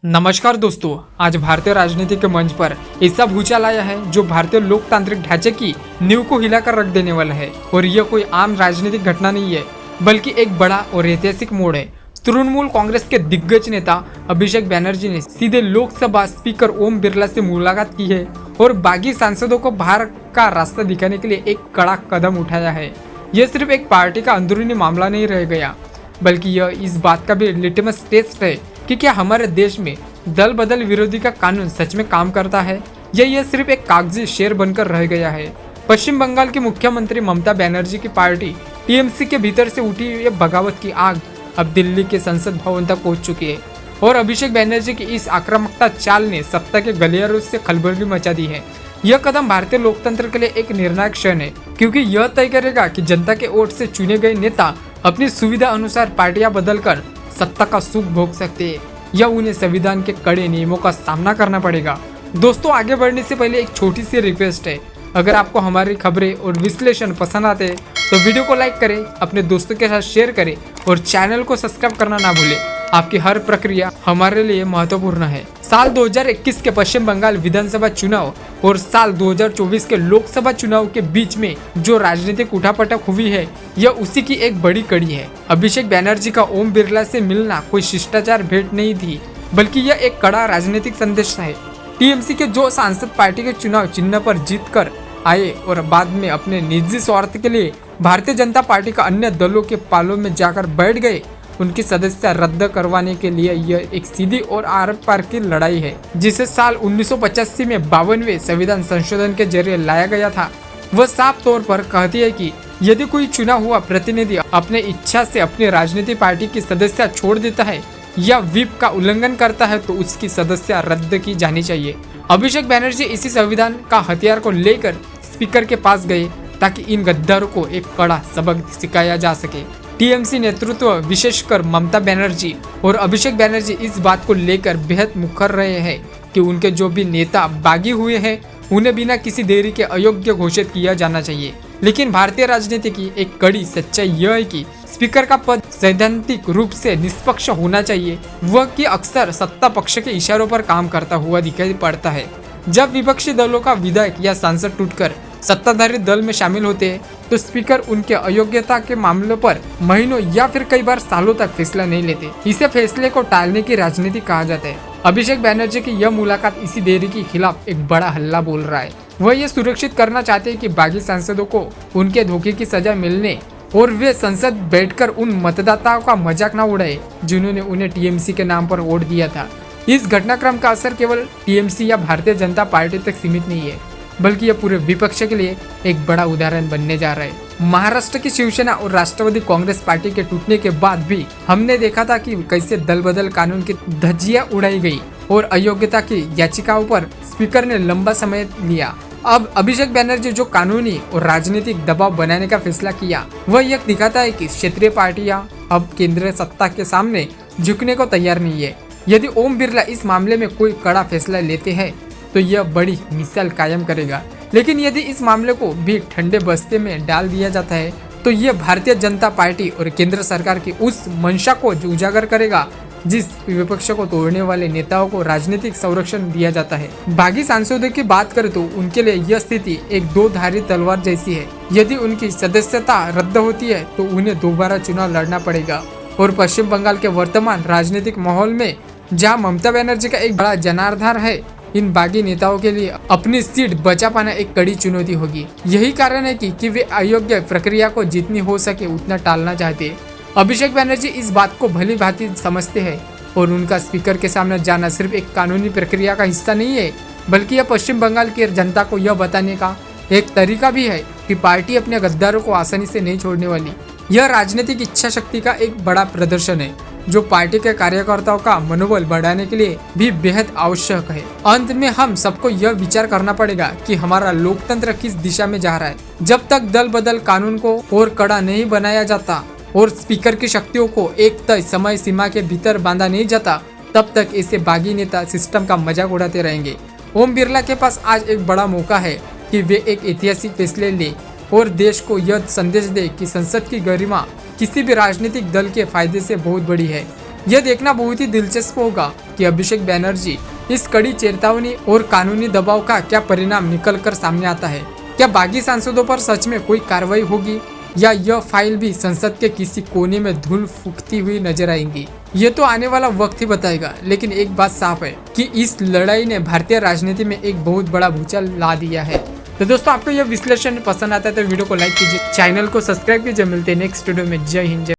नमस्कार दोस्तों, आज भारतीय राजनीति के मंच पर ऐसा भूचाल आया है जो भारतीय लोकतांत्रिक ढांचे की नींव को हिलाकर रख देने वाला है। और यह कोई आम राजनीतिक घटना नहीं है, बल्कि एक बड़ा और ऐतिहासिक मोड़ है। तृणमूल कांग्रेस के दिग्गज नेता अभिषेक बैनर्जी ने सीधे लोकसभा स्पीकर ओम बिरला से मुलाकात की है और बागी सांसदों को बाहर का रास्ता दिखाने के लिए एक कड़ा कदम उठाया है। यह सिर्फ एक पार्टी का अंदरूनी मामला नहीं रह गया, बल्कि यह इस बात का भी लिटमस टेस्ट है कि क्या हमारे देश में दल बदल विरोधी का कानून सच में काम करता है या यह सिर्फ एक कागजी शेर बनकर रह गया है। पश्चिम बंगाल की मुख्यमंत्री ममता बनर्जी की पार्टी टीएमसी के भीतर से उठी ये बगावत की आग अब दिल्ली के संसद भवन तक पहुंच चुकी है और अभिषेक बैनर्जी की इस आक्रामकता चाल ने सत्ता के गलियारों से खलबली मचा दी है। यह कदम भारतीय लोकतंत्र के लिए एक निर्णायक क्षण है, क्योंकि यह तय करेगा कि जनता के वोट से चुने गए नेता अपनी सुविधा अनुसार पार्टियां बदलकर सत्ता का सुख भोग सकते हैं या उन्हें संविधान के कड़े नियमों का सामना करना पड़ेगा। दोस्तों, आगे बढ़ने से पहले एक छोटी सी रिक्वेस्ट है। अगर आपको हमारी खबरें और विश्लेषण पसंद आते हैं तो वीडियो को लाइक करें, अपने दोस्तों के साथ शेयर करें और चैनल को सब्सक्राइब करना ना भूलें। आपकी हर प्रक्रिया हमारे लिए महत्वपूर्ण है। साल 2021 के पश्चिम बंगाल विधानसभा चुनाव और साल 2024 के लोकसभा चुनाव के बीच में जो राजनीतिक उठापटक हुई है, यह उसी की एक बड़ी कड़ी है। अभिषेक बैनर्जी का ओम बिरला से मिलना कोई शिष्टाचार भेंट नहीं थी, बल्कि यह एक कड़ा राजनीतिक संदेश है। टीएमसी के जो सांसद पार्टी के चुनाव चिन्ह पर जीत कर आए और बाद में अपने निजी स्वार्थ के लिए भारतीय जनता पार्टी का अन्य दलों के पालों में जाकर बैठ गए, उनकी सदस्यता रद्द करवाने के लिए यह एक सीधी और आर पार की लड़ाई है, जिसे साल 1985 में 52वें संविधान संशोधन के जरिए लाया गया था। वह साफ तौर पर कहती है कि यदि कोई चुना हुआ प्रतिनिधि अपने इच्छा से अपनी राजनीतिक पार्टी की सदस्यता छोड़ देता है या व्हिप का उल्लंघन करता है तो उसकी सदस्यता रद्द की जानी चाहिए। अभिषेक बैनर्जी इसी संविधान का हथियार को लेकर स्पीकर के पास गए ताकि इन गद्दारों को एक कड़ा सबक सिखाया जा सके। टीएमसी नेतृत्व विशेषकर ममता बनर्जी और अभिषेक बैनर्जी इस बात को लेकर बेहद मुखर रहे हैं कि उनके जो भी नेता बागी हुए हैं उन्हें बिना किसी देरी के अयोग्य घोषित किया जाना चाहिए। लेकिन भारतीय राजनीति की एक कड़ी सच्चाई यह है कि स्पीकर का पद सैद्धांतिक रूप से निष्पक्ष होना चाहिए, वह कि अक्सर सत्ता पक्ष के इशारों पर काम करता हुआ दिखाई पड़ता है। जब विपक्षी दलों का विधायक या सांसद टूटकर सत्ताधारी दल में शामिल होते हैं तो स्पीकर उनके अयोग्यता के मामलों पर महीनों या फिर कई बार सालों तक फैसला नहीं लेते। इसे फैसले को टालने की राजनीति कहा जाता है। अभिषेक बैनर्जी की यह मुलाकात इसी देरी के खिलाफ एक बड़ा हल्ला बोल रहा है। वह ये सुरक्षित करना चाहते हैं कि बागी सांसदों को उनके धोखे की सजा मिलने और वे संसद बैठकर उन मतदाताओं का मजाक न उड़ाए जिन्होंने उन्हें टीएमसी के नाम पर वोट दिया था। इस घटनाक्रम का असर केवल टीएमसी या भारतीय जनता पार्टी तक सीमित नहीं है, बल्कि यह पूरे विपक्ष के लिए एक बड़ा उदाहरण बनने जा रहा है। महाराष्ट्र की शिवसेना और राष्ट्रवादी कांग्रेस पार्टी के टूटने के बाद भी हमने देखा था कि कैसे दल बदल कानून की धज्जियां उड़ाई गई और अयोग्यता की याचिकाओं पर स्पीकर ने लंबा समय लिया। अब अभिषेक बैनर्जी जो कानूनी और राजनीतिक दबाव बनाने का फैसला किया, वह यह दिखाता है कि क्षेत्रीय पार्टियां अब केंद्रीय सत्ता के सामने झुकने को तैयार नहीं है। यदि ओम बिरला इस मामले में कोई कड़ा फैसला लेते हैं तो यह बड़ी मिसाल कायम करेगा, लेकिन यदि इस मामले को भी ठंडे बस्ते में डाल दिया जाता है तो यह भारतीय जनता पार्टी और केंद्र सरकार की उस मंशा को उजागर करेगा जिस विपक्ष को तोड़ने वाले नेताओं को राजनीतिक संरक्षण दिया जाता है। बागी सांसदों की बात करें तो उनके लिए यह स्थिति एक दो धारी तलवार जैसी है। यदि उनकी सदस्यता रद्द होती है तो उन्हें दोबारा चुनाव लड़ना पड़ेगा और पश्चिम बंगाल के वर्तमान राजनीतिक माहौल में जहां ममता बनर्जी का एक बड़ा जनाधार है, इन बागी नेताओं के लिए अपनी सीट बचा पाना एक कड़ी चुनौती होगी। यही कारण है कि वे अयोग्य प्रक्रिया को जितनी हो सके उतना टालना चाहते हैं। अभिषेक बैनर्जी इस बात को भली भांति समझते हैं और उनका स्पीकर के सामने जाना सिर्फ एक कानूनी प्रक्रिया का हिस्सा नहीं है, बल्कि यह पश्चिम बंगाल की जनता को यह बताने का एक तरीका भी है कि पार्टी अपने गद्दारों को आसानी से नहीं छोड़ने वाली। यह राजनीतिक इच्छा शक्ति का एक बड़ा प्रदर्शन है जो पार्टी के कार्यकर्ताओं का मनोबल बढ़ाने के लिए भी बेहद आवश्यक है। अंत में हम सबको यह विचार करना पड़ेगा कि हमारा लोकतंत्र किस दिशा में जा रहा है। जब तक दल बदल कानून को और कड़ा नहीं बनाया जाता और स्पीकर की शक्तियों को एक तय समय सीमा के भीतर बांधा नहीं जाता, तब तक ऐसे बागी नेता सिस्टम का मजाक उड़ाते रहेंगे। ओम बिरला के पास आज एक बड़ा मौका है कि वे एक ऐतिहासिक फैसले ले और देश को यह संदेश दे कि संसद की गरिमा किसी भी राजनीतिक दल के फायदे से बहुत बड़ी है। यह देखना बहुत ही दिलचस्प होगा कि अभिषेक बैनर्जी इस कड़ी चेतावनी और कानूनी दबाव का क्या परिणाम निकल कर सामने आता है। क्या बागी सांसदों पर सच में कोई कार्रवाई होगी या यह फाइल भी संसद के किसी कोने में धूल फूकती हुई नजर आएंगी, ये तो आने वाला वक्त ही बताएगा। लेकिन एक बात साफ है कि इस लड़ाई ने भारतीय राजनीति में एक बहुत बड़ा भूचाल ला दिया है। तो दोस्तों, आपको यह विश्लेषण पसंद आता है तो वीडियो को लाइक कीजिए, चैनल को सब्सक्राइब कीजिए। मिलते हैं नेक्स्ट वीडियो में। जय हिंद।